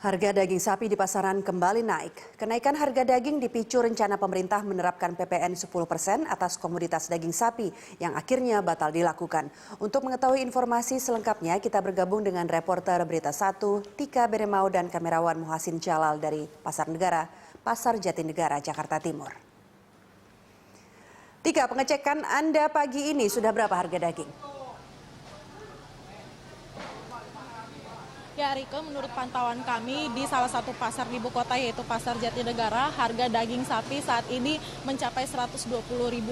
Harga daging sapi di pasaran kembali naik. Kenaikan harga daging dipicu rencana pemerintah menerapkan PPN 10% atas komoditas daging sapi yang akhirnya batal dilakukan. Untuk mengetahui informasi selengkapnya, kita bergabung dengan reporter Berita 1, Tika Beremau dan kamerawan Muhasin Jalal dari Pasar Negara, Pasar Jatinegara, Jakarta Timur. Tika, pengecekan Anda pagi ini sudah berapa harga daging? Ya Rike, menurut pantauan kami di salah satu pasar di ibu kota yaitu Pasar Jatinegara, harga daging sapi saat ini mencapai Rp120.000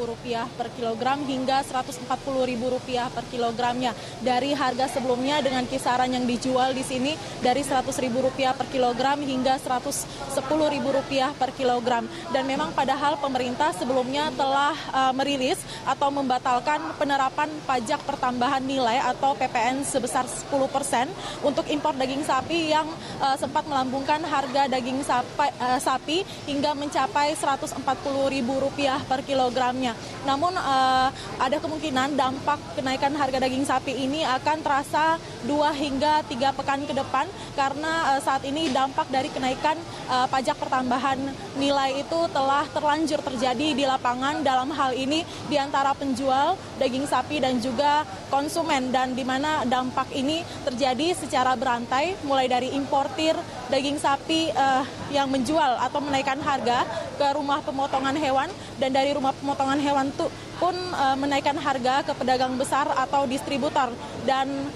per kilogram hingga Rp140.000 per kilogramnya. Dari harga sebelumnya dengan kisaran yang dijual di sini dari Rp100.000 per kilogram hingga Rp110.000 per kilogram. Dan memang padahal pemerintah sebelumnya telah merilis atau membatalkan penerapan pajak pertambahan nilai atau PPN sebesar 10% untuk impor daging sapi yang sempat melambungkan harga daging sapi hingga mencapai Rp140.000 per kilogramnya. Namun ada kemungkinan dampak kenaikan harga daging sapi ini akan terasa 2 hingga 3 pekan ke depan karena saat ini dampak dari kenaikan pajak pertambahan nilai itu telah terlanjur terjadi di lapangan, dalam hal ini di antara penjual daging sapi dan juga konsumen, dan di mana dampak ini terjadi secara berantai mulai dari importir daging sapi yang menjual atau menaikkan harga ke rumah pemotongan hewan, dan dari rumah pemotongan hewan pun menaikkan harga ke pedagang besar atau distributor, dan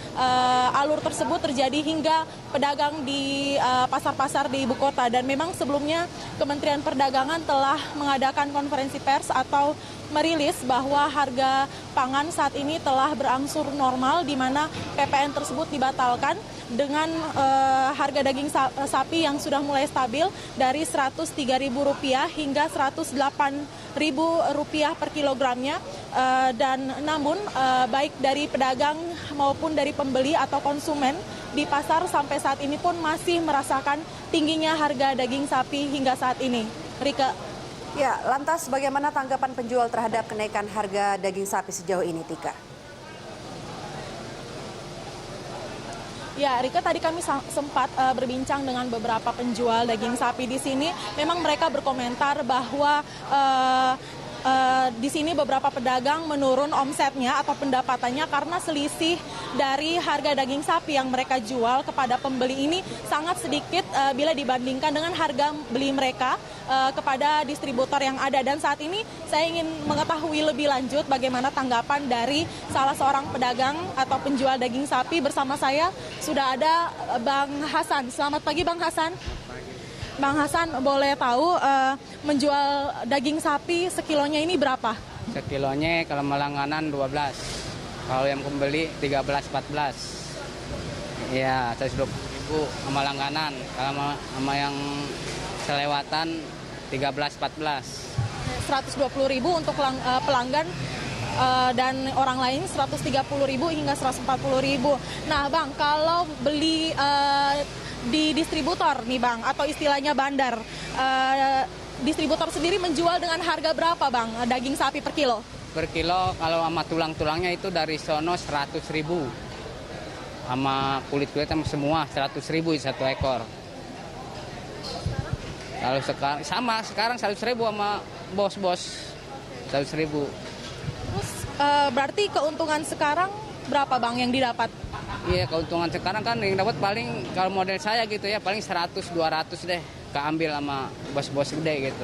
alur tersebut terjadi hingga pedagang di pasar-pasar di ibu kota. Dan memang sebelumnya Kementerian Perdagangan telah mengadakan konferensi pers atau merilis bahwa harga pangan saat ini telah berangsur normal, di mana PPN tersebut dibatalkan dengan harga daging sapi yang sudah mulai stabil dari Rp103.000 hingga Rp108.000 per kilogramnya. Dan namun baik dari pedagang maupun dari pembeli atau konsumen di pasar sampai saat ini pun masih merasakan tingginya harga daging sapi hingga saat ini. Rika. Ya, lantas bagaimana tanggapan penjual terhadap kenaikan harga daging sapi sejauh ini, Tika? Ya, Rika, tadi kami sempat berbincang dengan beberapa penjual daging sapi di sini. Memang mereka berkomentar bahwa di sini beberapa pedagang menurun omsetnya atau pendapatannya karena selisih dari harga daging sapi yang mereka jual kepada pembeli ini sangat sedikit bila dibandingkan dengan harga beli mereka kepada distributor yang ada. Dan saat ini saya ingin mengetahui lebih lanjut bagaimana tanggapan dari salah seorang pedagang atau penjual daging sapi. Bersama saya sudah ada Bang Hasan. Selamat pagi Bang Hasan. Bang Hasan, boleh tahu menjual daging sapi sekilonya ini berapa? Sekilonya kalau melangganan 12, kalau yang pembeli 13-14. Ya, 120.000 sama langganan, kalau sama yang selewatan 13-14. 120.000 untuk pelanggan dan orang lain 130.000 hingga 140.000. Nah, Bang, kalau beli di distributor nih Bang, atau istilahnya bandar, distributor sendiri menjual dengan harga berapa Bang daging sapi per kilo? Per kilo kalau sama tulang-tulangnya itu dari sono 100.000, sama kulit-kulit semua 100.000 satu ekor. Kalau sekarang 100.000 sama bos-bos 100.000. Terus berarti keuntungan sekarang berapa Bang yang didapat? Iya, keuntungan sekarang kan yang dapat paling kalau model saya gitu ya paling 100-200 deh keambil sama bos-bos gede gitu.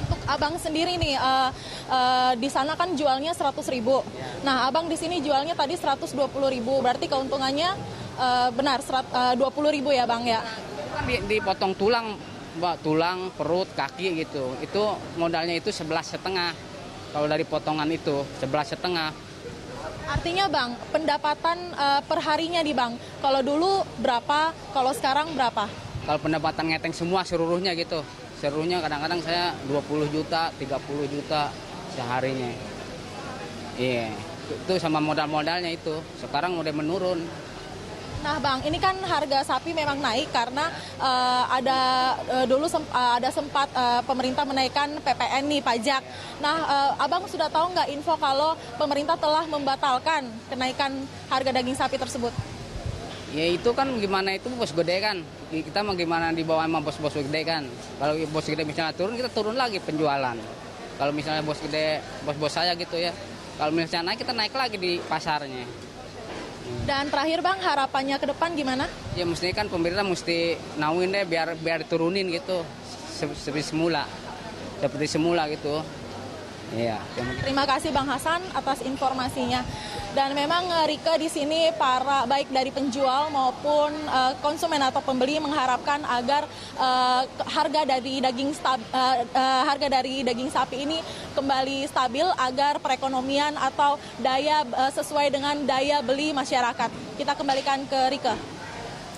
Untuk Abang sendiri nih di sana kan jualnya 100.000. Nah, Abang di sini jualnya tadi 120.000. Berarti keuntungannya benar 20.000 ya Bang ya? Kan dipotong tulang, Mbak, tulang, perut, kaki gitu. Itu modalnya itu 11,5. Kalau dari potongan itu 11,5. Artinya Bang, pendapatan per harinya di Bang, kalau dulu berapa, kalau sekarang berapa? Kalau pendapatan ngeteng semua seluruhnya gitu, seluruhnya kadang-kadang saya 20 juta, 30 juta seharinya. Iya, itu sama modal-modalnya itu, sekarang udah menurun. Nah Bang, ini kan harga sapi memang naik karena dulu ada sempat pemerintah menaikkan PPN nih, pajak. Nah Abang sudah tahu nggak info kalau pemerintah telah membatalkan kenaikan harga daging sapi tersebut? Ya itu kan gimana, itu bos gede kan. Kita mau gimana di bawah sama bos-bos gede kan. Kalau bos gede misalnya turun, kita turun lagi penjualan. Kalau misalnya bos gede, bos-bos saya gitu ya. Kalau misalnya naik, kita naik lagi di pasarnya. Dan terakhir Bang, harapannya ke depan gimana? Ya mestinya kan pemerintah mesti nauin deh biar diturunin gitu. Seperti semula gitu. Iya. Terima kasih Bang Hasan atas informasinya. Dan memang Rike di sini para baik dari penjual maupun konsumen atau pembeli mengharapkan agar harga dari daging sapi ini kembali stabil agar perekonomian atau daya sesuai dengan daya beli masyarakat. Kita kembalikan ke Rike.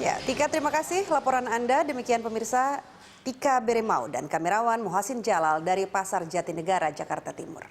Ya, Tika, terima kasih laporan Anda. Demikian pemirsa, Tika Beremau dan kamerawan Muhasin Jalal dari Pasar Jatinegara, Jakarta Timur.